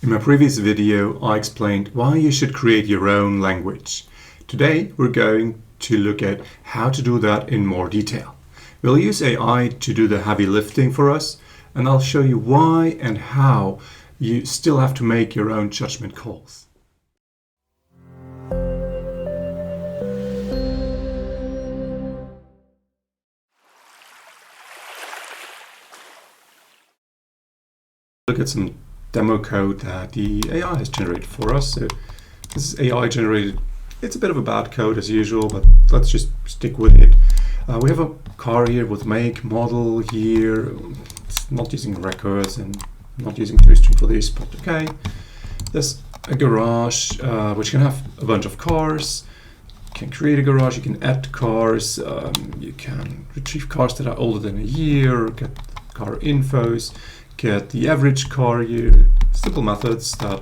In my previous video, I explained why you should create your own language. Today, we're going to look at how to do that in more detail. We'll use AI to do the heavy lifting for us, and I'll show you why and how you still have to make your own judgment calls. Look at some demo code that the AI has generated for us. So this is AI generated. It's a bit of a bad code as usual, but let's just stick with it. We have a car here with make, model, year. It's not using records and not using toString for this, but okay. There's a garage which can have a bunch of cars. You can create a garage, you can add cars, you can retrieve cars that are older than a year, get car infos, get the average car year, simple methods that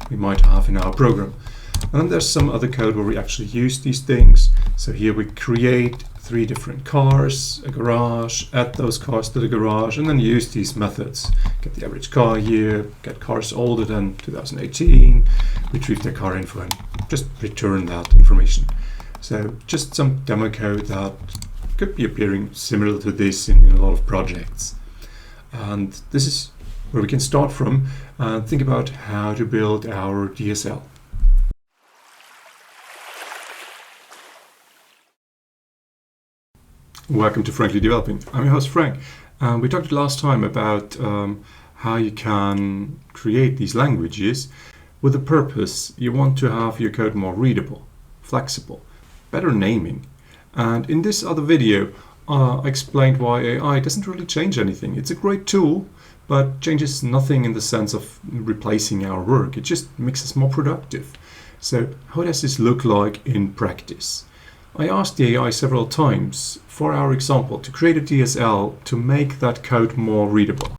we might have in our program. And then there's some other code where we actually use these things. So here we create 3 different cars, a garage, add those cars to the garage, and then use these methods. Get the average car year, get cars older than 2018, retrieve their car info, and just return that information. So just some demo code that could be appearing similar to this in a lot of projects. And this is where we can start from and think about how to build our DSL. Welcome to Frankly Developing. I'm your host Frank. We talked last time about how you can create these languages with a purpose. You want to have your code more readable, flexible, better naming. And in this other video, I explained why AI doesn't really change anything. It's a great tool, but changes nothing in the sense of replacing our work. It just makes us more productive. So how does this look like in practice? I asked the AI several times for our example to create a DSL to make that code more readable.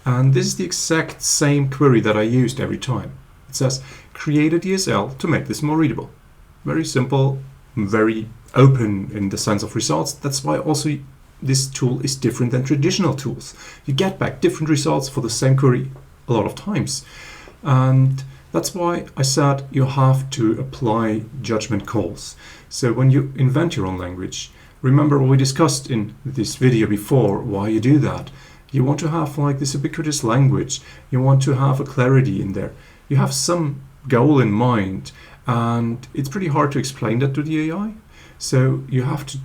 And this is the exact same query that I used every time. It says, create a DSL to make this more readable. Very simple, very open in the sense of results. That's why also this tool is different than traditional tools. You get back different results for the same query a lot of times. And that's why I said you have to apply judgment calls. So when you invent your own language, remember what we discussed in this video before, why you do that. You want to have like this ubiquitous language. You want to have a clarity in there. You have some goal in mind, and it's pretty hard to explain that to the AI. So you have to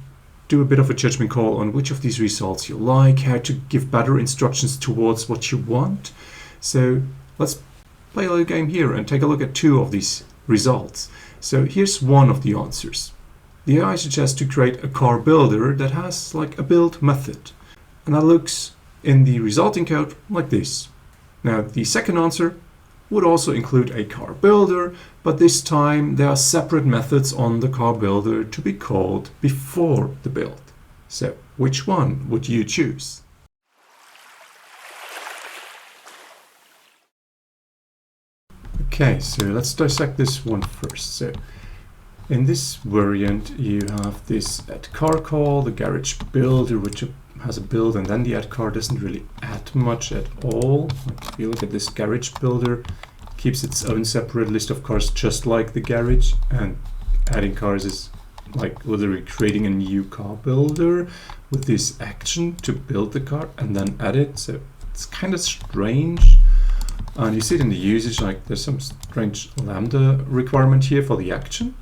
do a bit of a judgment call on which of these results you like, how to give better instructions towards what you want. So let's play a little game here and take a look at 2 of these results. So here's one of the answers. The AI suggests to create a car builder that has like a build method. And that looks in the resulting code like this. Now the second answer would also include a car builder, but this time there are separate methods on the car builder to be called before the build. So which one would you choose? Okay, so let's dissect this one first. So in this variant, you have this add car call, the garage builder, which has a build, and then the add car doesn't really add much at all. If you look at this garage builder, keeps its own separate list of cars just like the garage, and adding cars is like literally creating a new car builder with this action to build the car and then add it. So it's kind of strange. And you see it in the usage, like there's some strange lambda requirement here for the action.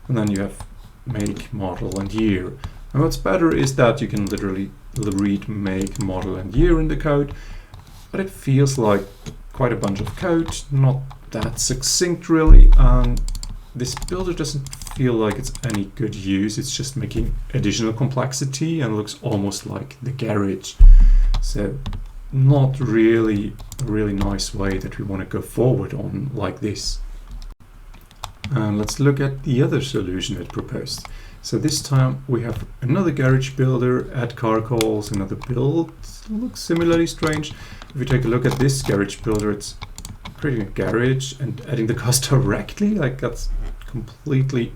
And then you have make, model, and year. And what's better is that you can literally read make, model, and year in the code, but it feels like quite a bunch of code, not that succinct really, and this builder doesn't feel like it's any good use. It's just making additional complexity and looks almost like the garage. So not really a really nice way that we want to go forward on like this. And let's look at the other solution it proposed. So this time we have another garage builder, add car calls, another build. It looks similarly strange. If you take a look at this garage builder, it's creating a garage and adding the cars directly. Like that's completely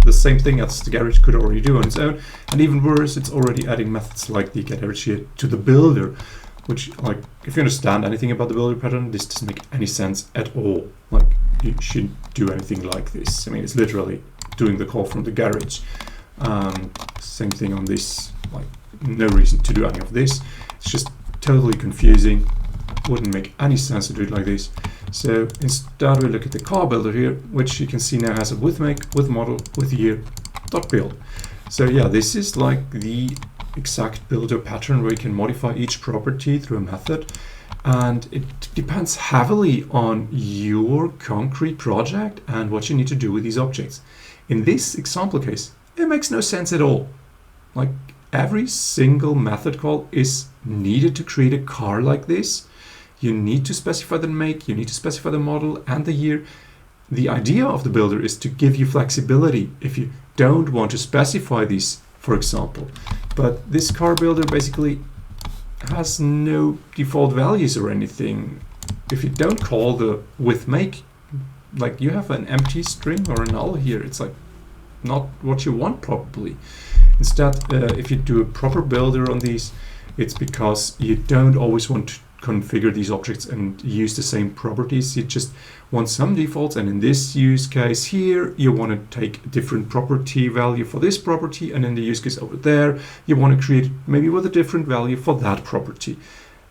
the same thing as the garage could already do on its own. And even worse, it's already adding methods like the getAverage here to the builder. which, like, if you understand anything about the builder pattern, this doesn't make any sense at all. Like, you shouldn't do anything like this. I mean, it's literally doing the call from the garage. Same thing on this, like, no reason to do any of this. It's just totally confusing. Wouldn't make any sense to do it like this. So instead we look at the car builder here, which you can see now has a with make, with model, with year, dot build. So yeah, this is like the exact builder pattern where you can modify each property through a method, and it depends heavily on your concrete project and what you need to do with these objects. In this example case, it makes no sense at all. Like, every single method call is needed to create a car like this. You need to specify the make, you need to specify the model and the year. The idea of the builder is to give you flexibility if you don't want to specify these, for example. But this car builder basically has no default values or anything. If you don't call the with make, like, you have an empty string or a null here. It's like not what you want probably. Instead, if you do a proper builder on these, it's because you don't always want to configure these objects and use the same properties. You just want some defaults, and in this use case here, you want to take a different property value for this property, and in the use case over there, you want to create maybe with a different value for that property.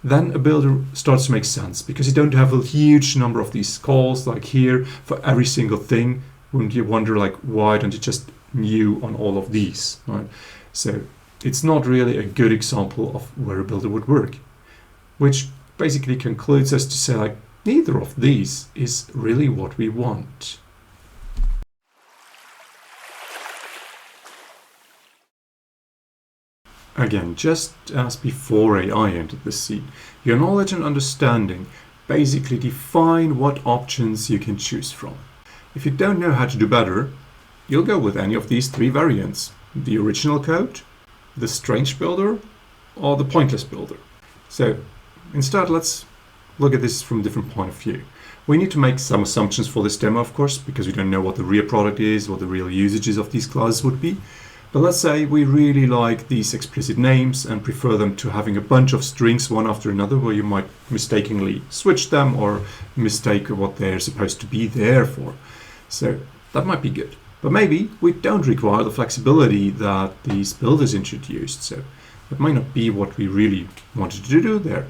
Then a builder starts to make sense, because you don't have a huge number of these calls like here for every single thing. Wouldn't you wonder, like, why don't you just new on all of these, right? So it's not really a good example of where a builder would work, which basically concludes us to say, like, neither of these is really what we want. Again, just as before AI entered the scene, your knowledge and understanding basically define what options you can choose from. If you don't know how to do better, you'll go with any of these three variants: the original code, the strange builder, or the pointless builder. So instead, let's look at this from a different point of view. We need to make some assumptions for this demo, of course, because we don't know what the real product is, what the real usages of these classes would be. But let's say we really like these explicit names and prefer them to having a bunch of strings one after another, where you might mistakenly switch them or mistake what they're supposed to be there for. So that might be good. But maybe we don't require the flexibility that these builders introduced. So that might not be what we really wanted to do there.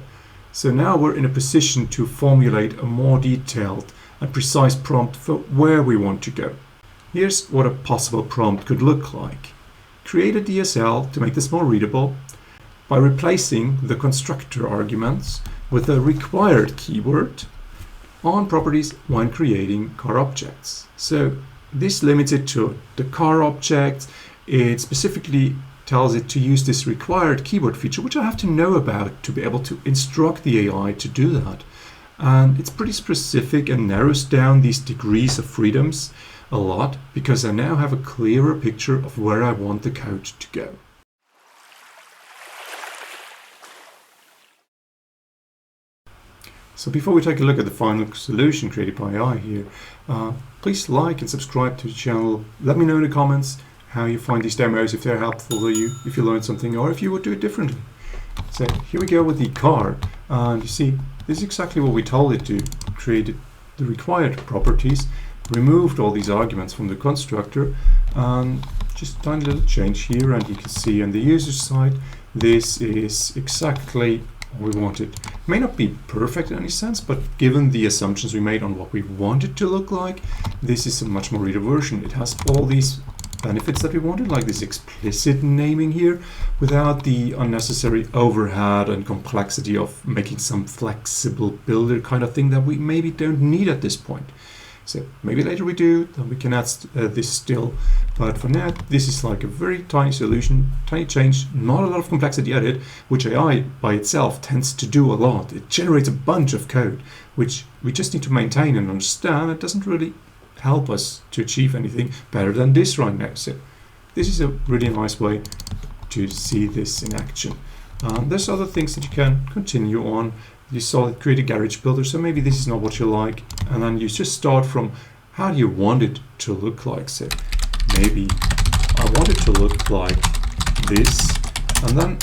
So now we're in a position to formulate a more detailed and precise prompt for where we want to go. Here's what a possible prompt could look like. Create a DSL to make this more readable by replacing the constructor arguments with a required keyword on properties when creating car objects. So this limits it to the car object. It specifically tells it to use this required keyword feature, which I have to know about to be able to instruct the AI to do that. And it's pretty specific and narrows down these degrees of freedoms a lot, because I now have a clearer picture of where I want the code to go. So before we take a look at the final solution created by AI here, please like and subscribe to the channel. Let me know in the comments how you find these demos, if they're helpful to you, if you learned something, or if you would do it differently. So here we go with the car, and you see this is exactly what we told it to. Created the required properties, removed all these arguments from the constructor, and just a tiny little change here, and you can see on the user side this is exactly what we wanted. It may not be perfect in any sense, but given the assumptions we made on what we want it to look like, this is a much more readable version. It has all these benefits that we wanted, like this explicit naming here, without the unnecessary overhead and complexity of making some flexible builder kind of thing that we maybe don't need at this point. So maybe later we do, then we can add this still. But for now, this is like a very tiny solution, tiny change, not a lot of complexity added, which AI by itself tends to do a lot. It generates a bunch of code, which we just need to maintain and understand. It doesn't really help us to achieve anything better than this right now. So this is a really nice way to see this in action. There's other things that you can continue on. You saw it create a garage builder, so maybe this is not what you like, and then you just start from how do you want it to look like. So maybe I want it to look like this, and then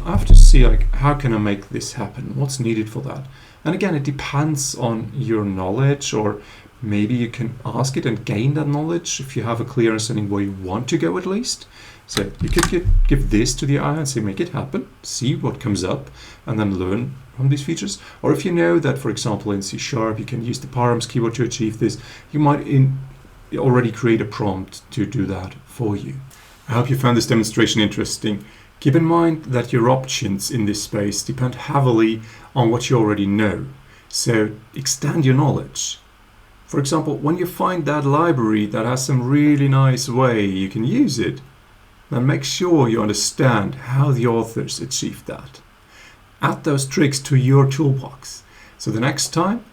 I have to see like, how can I make this happen? What's needed for that? And again, it depends on your knowledge, or maybe you can ask it and gain that knowledge if you have a clear understanding where you want to go at least. So you could give this to the AI and say, make it happen, see what comes up, and then learn from these features. Or if you know that, for example, in C# you can use the params keyword to achieve this, you might already create a prompt to do that for you. I hope you found this demonstration interesting. Keep in mind that your options in this space depend heavily on what you already know. So extend your knowledge. For example, when you find that library that has some really nice way you can use it, then make sure you understand how the authors achieved that. Add those tricks to your toolbox, so the next time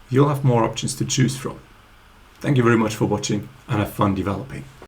you'll have more options to choose from. Thank you very much for watching, and have fun developing.